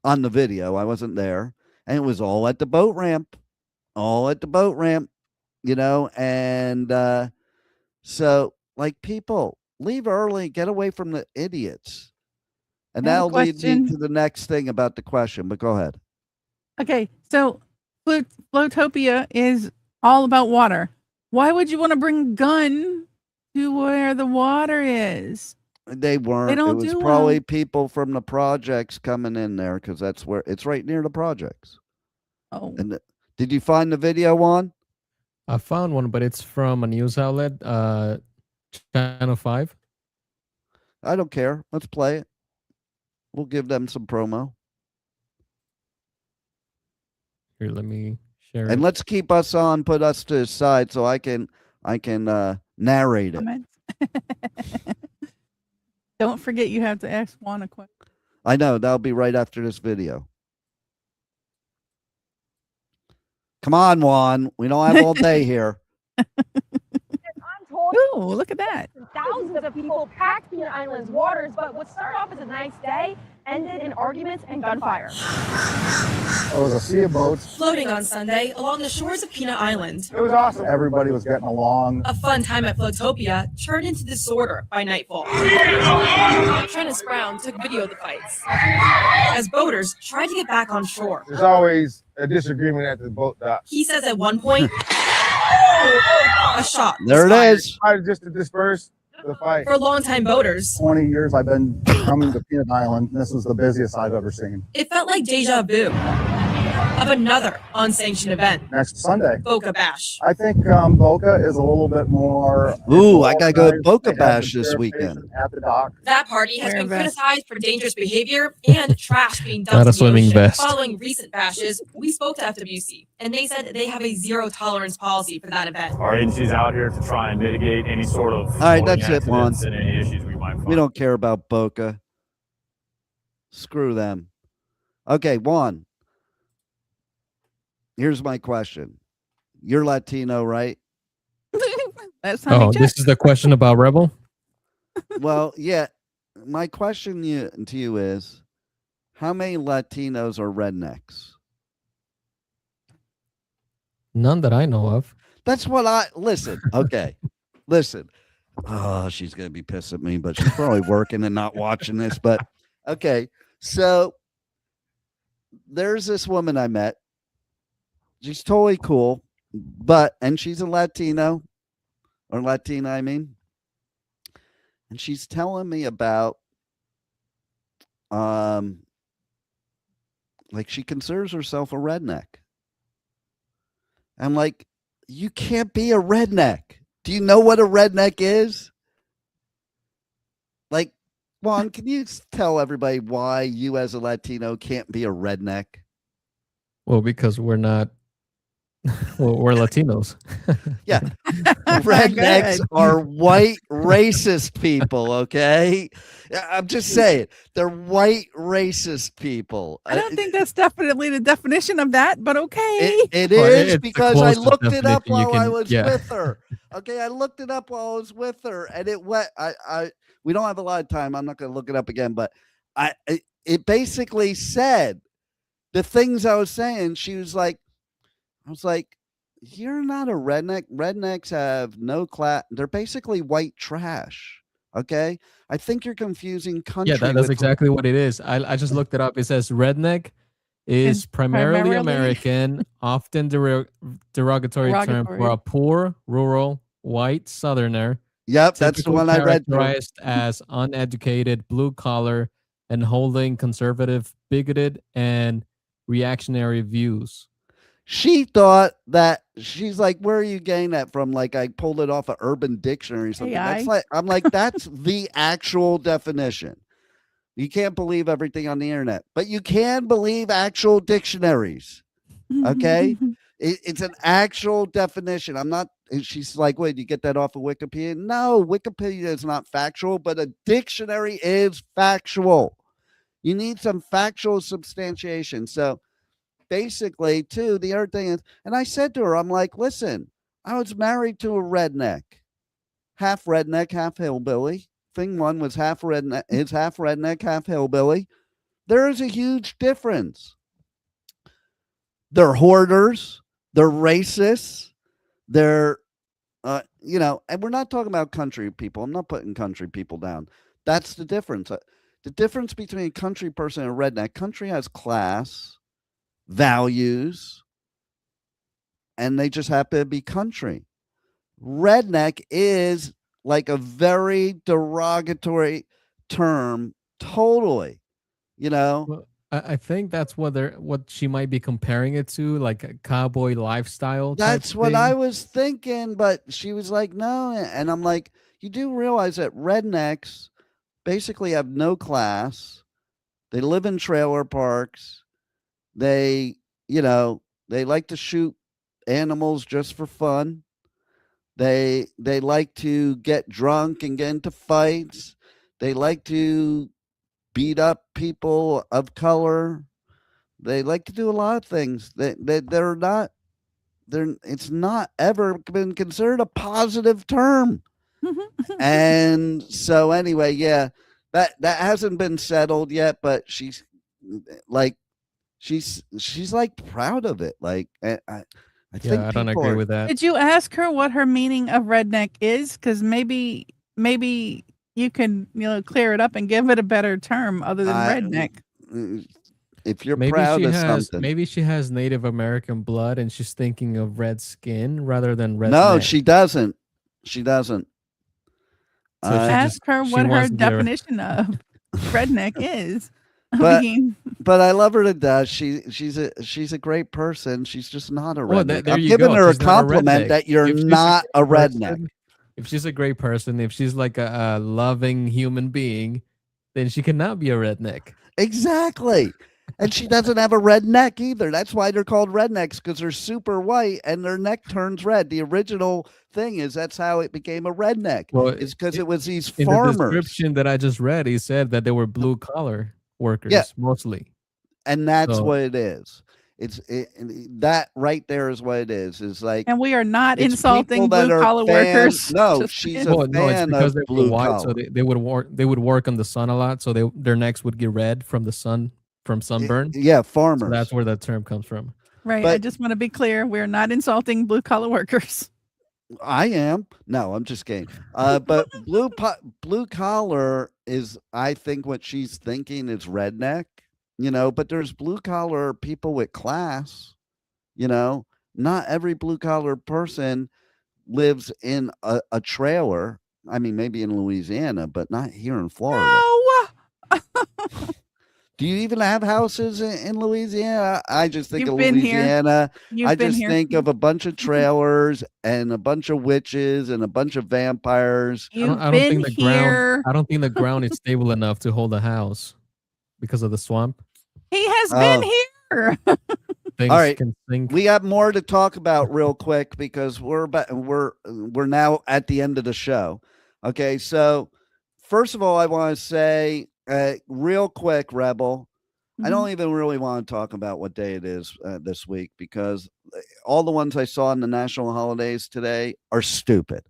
on the video. I wasn't there. And it was all at the boat ramp. And so like people leave early, get away from the idiots. And that'll lead me to the next thing about the question, but go ahead. Okay, so Floatopia is all about water. Why would you want to bring a gun to where the water is? They weren't. It was probably people from the projects coming in there because that's where it's right near the projects. Oh. And did you find the video, Juan? I found one, but it's from a news outlet, Channel 5. I don't care. Let's play it. We'll give them some promo. Here, let me share it. And let's keep us on, put us to the side so I can narrate it. Don't forget you have to ask Juan a question. I know. That'll be right after this video. Come on, Juan. We don't have all day here. Oh, look at that. Thousands of people packed Peanut Island's waters, but what started off as a nice day ended in arguments and gunfire. It was a sea of boats Floating on Sunday along the shores of Peanut Island. It was awesome. Everybody was getting along. A fun time at Floatopia turned into disorder by nightfall. Trennis Brown took video of the fights as boaters tried to get back on shore. There's always a disagreement at the boat dock. He says at one point, a shot. There it is. Just to disperse the fight. For longtime boaters, 20 years I've been coming to Peanut Island. This was the busiest I've ever seen. it felt like deja vu of another unsanctioned event, Next Sunday. Boca Bash. I think Boca is a little bit more. Ooh, I gotta go to Boca They have Bash the this purification weekend. At the dock. That party has Wear a been vest. criticized for dangerous behavior and trash being dumped Not a in the swimming ocean. vest. Following recent bashes, we spoke to FWC, and they said they have a zero tolerance policy for that event. Our agency's out here to try and mitigate any sort of All right, floating that's it, Juan. accidents and any issues we might find. We don't care about Boca. Screw them. Okay, Juan. Here's my question. You're Latino, right? That's how Oh, this is the question about Rebel? Well, yeah. My question to you is, how many Latinos are rednecks? None that I know of. That's what listen. Okay, listen. Oh, she's gonna be pissed at me, but she's probably working and not watching this. But okay, so there's this woman I met. She's totally cool, and she's a Latino or Latina, I mean. And she's telling me about, like she considers herself a redneck. I'm like, you can't be a redneck. Do you know what a redneck is? Like, Juan, can you tell everybody why you as a Latino can't be a redneck? Well, because we're not. Well, we're Latinos. Yeah. Rednecks are white racist people, okay? I'm just saying. They're white racist people. I don't think that's definitely the definition of that, but okay. It Well, is it's the because I closest looked it up definition you while I can- was yeah. with her. Okay, I looked it up while I was with her, and it went. We don't have a lot of time. I'm not going to look it up again, but it basically said the things I was saying. She was like, I was like, you're not a redneck. Rednecks have no class. They're basically white trash. Okay, I think you're confusing country. Yeah, that's with exactly what it is. I just looked it up. It says redneck is It's primarily primarily- American, often derogatory term for a poor, rural, white Southerner. Yep, that's the typically one I read. Characterized as uneducated, blue collar, and holding conservative, bigoted, and reactionary views. She thought that she's like, where are you getting that from? Like, I pulled it off of Urban Dictionary or something. That's like, I'm like, that's the actual definition. You can't believe everything on the internet, but you can believe actual dictionaries. Okay. It's an actual definition. I'm not, she's like, wait, you get that off of Wikipedia? No, Wikipedia is not factual, but a dictionary is factual. You need some factual substantiation. So, basically, too, the other thing is, and I said to her, I'm like, listen, I was married to a redneck, half hillbilly. Thing one was half redneck, half hillbilly. There is a huge difference. They're hoarders, they're racists, they're, and we're not talking about country people. I'm not putting country people down. That's the difference. The difference between a country person and a redneck, country has class, values, and they just happen to be country. Redneck is like a very derogatory term, totally. Well, I think that's what she might be comparing it to, like a cowboy lifestyle. That's what I was thinking, but she was like, no. And I'm like, you do realize that rednecks basically have no class. They live in trailer parks. They like to shoot animals just for fun. They like to get drunk and get into fights. They like to beat up people of color. They like to do a lot of things. It's not ever been considered a positive term. And so anyway, yeah, that hasn't been settled yet, but she's like proud of it. Like, I think I don't agree with that. Did you ask her what her meaning of redneck is? Because maybe you can clear it up and give it a better term other than redneck. If you're proud of something, maybe she has Native American blood and she's thinking of red skin rather than redneck. No, she doesn't. She doesn't. So ask her what her definition of redneck is. But I love her to death. She's a great person. She's just not a redneck. I'm giving her a compliment that you're not a redneck. If she's a great person, if she's like a loving human being, then she cannot be a redneck. Exactly. And she doesn't have a red neck either. That's why they're called rednecks, because they're super white and their neck turns red. The original thing is that's how it became a redneck. Well, it's because it was these in farmers. the description that I just read, he said that they were blue collar workers, mostly. And that's what it is. That right there is what it is. Is like, and we are not insulting blue collar workers. No, she's a fan of blue collar. So they would work. They would work on the sun a lot, so their necks would get red from the sun, from sunburn. Yeah, farmers. So that's where that term comes from. Right. I just want to be clear: we're not insulting blue collar workers. I am. No, I'm just kidding. But blue collar is, I think, what she's thinking is redneck. But there's blue collar people with class. Not every blue collar person lives in a trailer. I mean, maybe in Louisiana, but not here in Florida. No. Do you even have houses in Louisiana? I just think You've of been here. Louisiana. You've I been just here. think of a bunch of trailers and a bunch of witches and a bunch of vampires. You've I don't been think the ground. here. I don't think the ground is stable enough to hold a house because of the swamp. He has Oh. been here. Things All right. can sink. We have more to talk about real quick because we're now at the end of the show. Okay, so first of all, I want to say real quick, Rebel. I don't even really want to talk about what day it is this week because all the ones I saw in the national holidays today are stupid.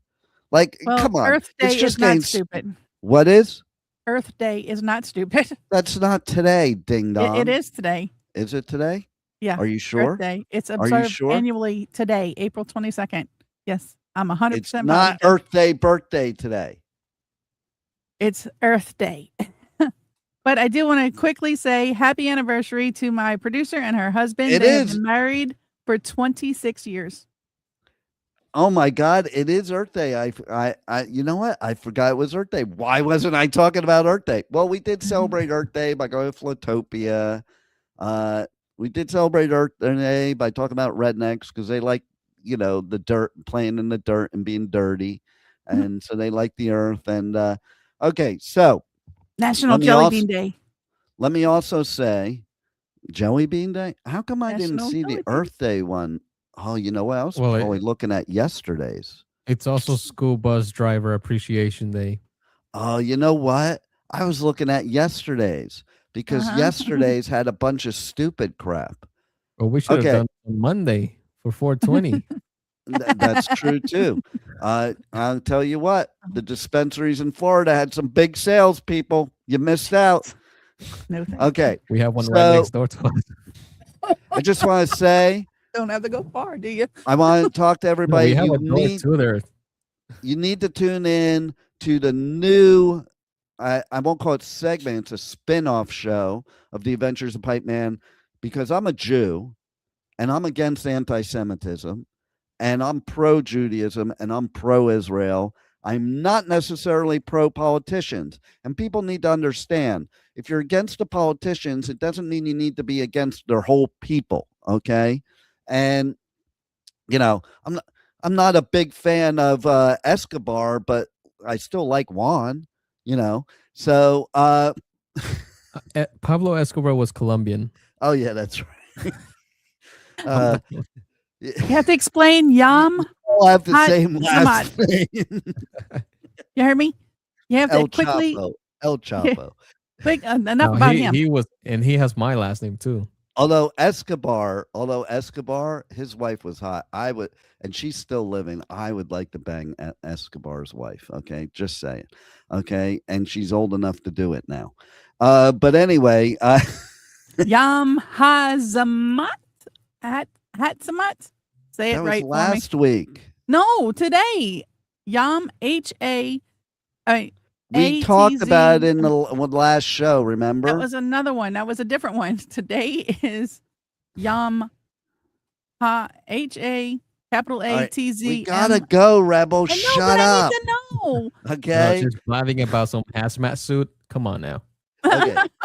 Like, Well, come on, Earth Day it's just is not getting stupid. What is? Earth Day is not stupid. That's not today, ding dong. It is today. Is it today? Yeah. Are you sure? Earth Day. It's Are you observed sure? annually today, April 22nd. Yes, I'm 100% It's not Earth Day birthday today. It's Earth Day. But I do want to quickly say happy anniversary to my producer and her husband. It They have is. been married for 26 years. Oh my God! It is Earth Day. I, you know what? I forgot it was Earth Day. Why wasn't I talking about Earth Day? Well, we did celebrate Earth Day by going to Floatopia. We did celebrate Earth Day by talking about rednecks because they like, the dirt, playing in the dirt and being dirty, and so they like the earth. And okay, so National Let me Jelly also- Bean Day. let me also say, Jelly Bean Day. How come I didn't National see Jelly the Bean. Earth Day one? Oh, you know what else? Well, I'm probably looking at yesterday's. It's also School Bus Driver Appreciation Day. Oh, you know what? I was looking at yesterday's because yesterday's had a bunch of stupid crap. Well, we should have Okay. done on Monday for 420. That's true too. I'll tell you what, the dispensaries in Florida had some big sales, people. You missed out. No thanks. Okay. We have one So- right next door to us. I just want to say, Don't have to go far, do you? I want to talk to No, everybody. we have you, a door need, to there. you need to tune in to the new, I won't call it segment, it's a spin-off show of The Adventures of Pipeman because I'm a Jew and I'm against anti-Semitism and I'm pro-Judaism and I'm pro-Israel. I'm not necessarily pro-politicians. And people need to understand, if you're against the politicians, it doesn't mean you need to be against their whole people, okay? And, I'm not a big fan of Escobar, but I still like Juan, So, Pablo Escobar was Colombian. oh, yeah, that's right. You have to explain Yam. All have the Hot same last name. You heard me? You have to El quickly, Chapo. El Chapo. quick, enough No, about he, him. he was, and he has my last name too. Although Escobar, his wife was hot. And she's still living. I would like to bang Escobar's wife. Okay, just saying. Okay, and she's old enough to do it now. But anyway, Yam Hazamat Hatzamat. Say it that was right last for me. week. No, today. Yam HA. We talked about it in the last show. Remember? That was another one. That was a different one. Today is Yam HA capital All right, ATZ. we gotta go, Rebel. I know, Shut but up. I need to know. No, Okay. just blabbing about some hazmat suit. Come on now.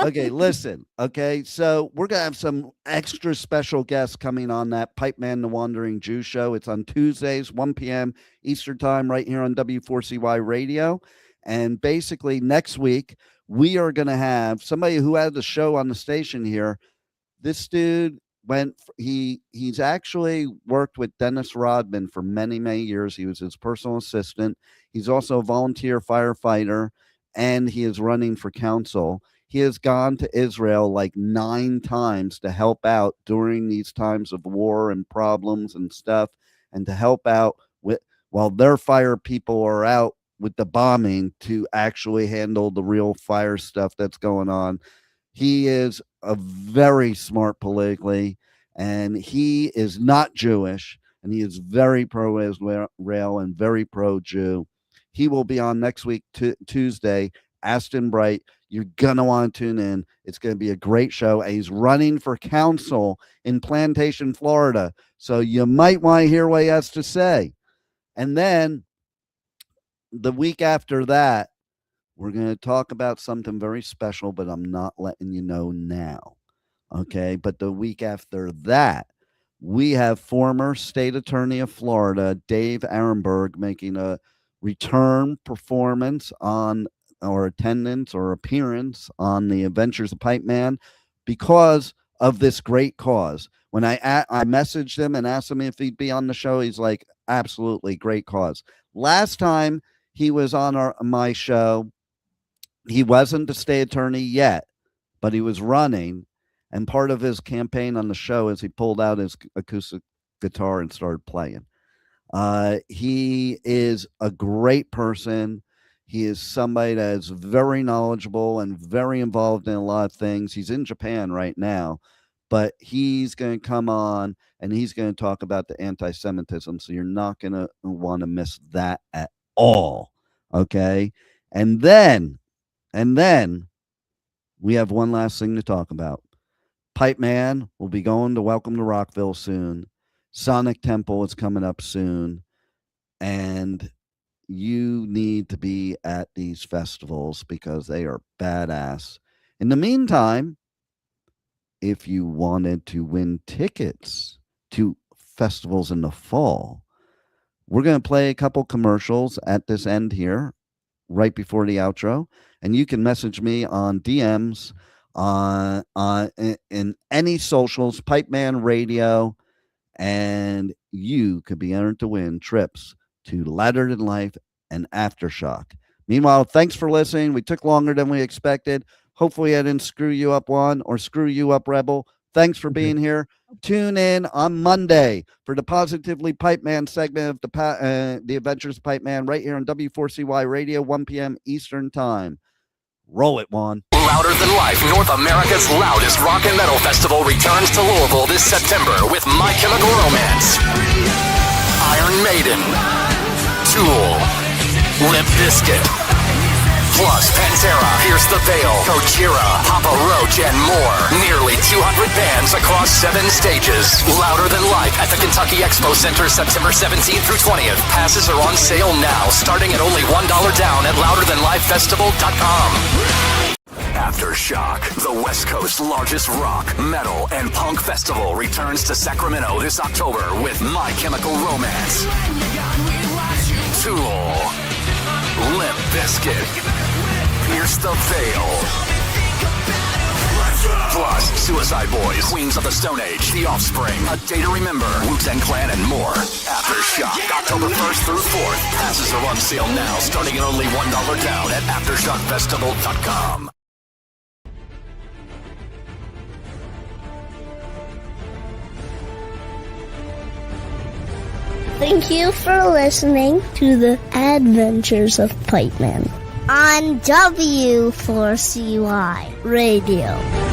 Okay, listen. Okay, so we're gonna have some extra special guests coming on that Pipeman the Wandering Jew show. It's on Tuesdays, 1 p.m. Eastern time, right here on W4CY Radio. And basically, next week we are gonna have somebody who had the show on the station here. This dude he's actually worked with Dennis Rodman for many, many years. He was his personal assistant. He's also a volunteer firefighter, and he is running for council. He has gone to Israel like 9 times to help out during these times of war and problems and stuff, and to help out while their fire people are out with the bombing to actually handle the real fire stuff that's going on. He is a very smart politically, and he is not Jewish, and he is very pro-Israel and very pro-Jew. He will be on next week, Tuesday, Aston Bright. You're going to want to tune in. It's going to be a great show. And he's running for council in Plantation, Florida. So you might want to hear what he has to say. And then the week after that, We're going to talk about something very special, but I'm not letting you know now. Okay. But the week after that, we have former state attorney of Florida, Dave Arenberg, making a return performance on or attendance or appearance on the Adventures of Pipeman because of this great cause. When I messaged him and asked him if he'd be on the show, he's like, absolutely, great cause. Last time he was on my show, he wasn't the state attorney yet, but he was running. And part of his campaign on the show is he pulled out his acoustic guitar and started playing. He is a great person. He is somebody that is very knowledgeable and very involved in a lot of things. He's in Japan right now, but he's going to come on and he's going to talk about the anti-Semitism. So you're not going to want to miss that at all. Okay. And then we have one last thing to talk about. Pipeman will be going to Welcome to Rockville soon. Sonic Temple is coming up soon. And you need to be at these festivals because they are badass. In the meantime, if you wanted to win tickets to festivals in the fall, we're going to play a couple commercials at this end here, right before the outro. And you can message me on DMs in any socials, Pipeman Radio, and you could be entered to win trips to Louder Than Life and Aftershock. Meanwhile, thanks for listening. We took longer than we expected. Hopefully I didn't screw you up, Juan, or screw you up, Rebel. Thanks for being here. Tune in on Monday for the Positively Pipeman segment of the Adventures of Pipeman right here on W4CY Radio, 1 p.m. Eastern Time. Roll it, Juan. Louder Than Life, North America's loudest rock and metal festival returns to Louisville this September with My Chemical Romance, Iron Maiden, Tool, Limp Bizkit, plus Pantera, Pierce the Veil, Gojira, Papa Roach, and more. Nearly 200 bands across 7 stages. Louder Than Life at the Kentucky Expo Center, September 17th through 20th. Passes are on sale now, starting at only $1 down at louderthanlifefestival.com. Aftershock, the West Coast's largest rock, metal, and punk festival, returns to Sacramento this October with My Chemical Romance, Tool, Limp Bizkit, Pierce the Veil, plus Suicide Boys, Queens of the Stone Age, The Offspring, A Day to Remember, Wu-Tang Clan, and more. Aftershock, October 1st through 4th. Passes are on sale now, starting at only $1 down at AftershockFestival.com. Thank you for listening to the Adventures of Pipeman on W4CY Radio.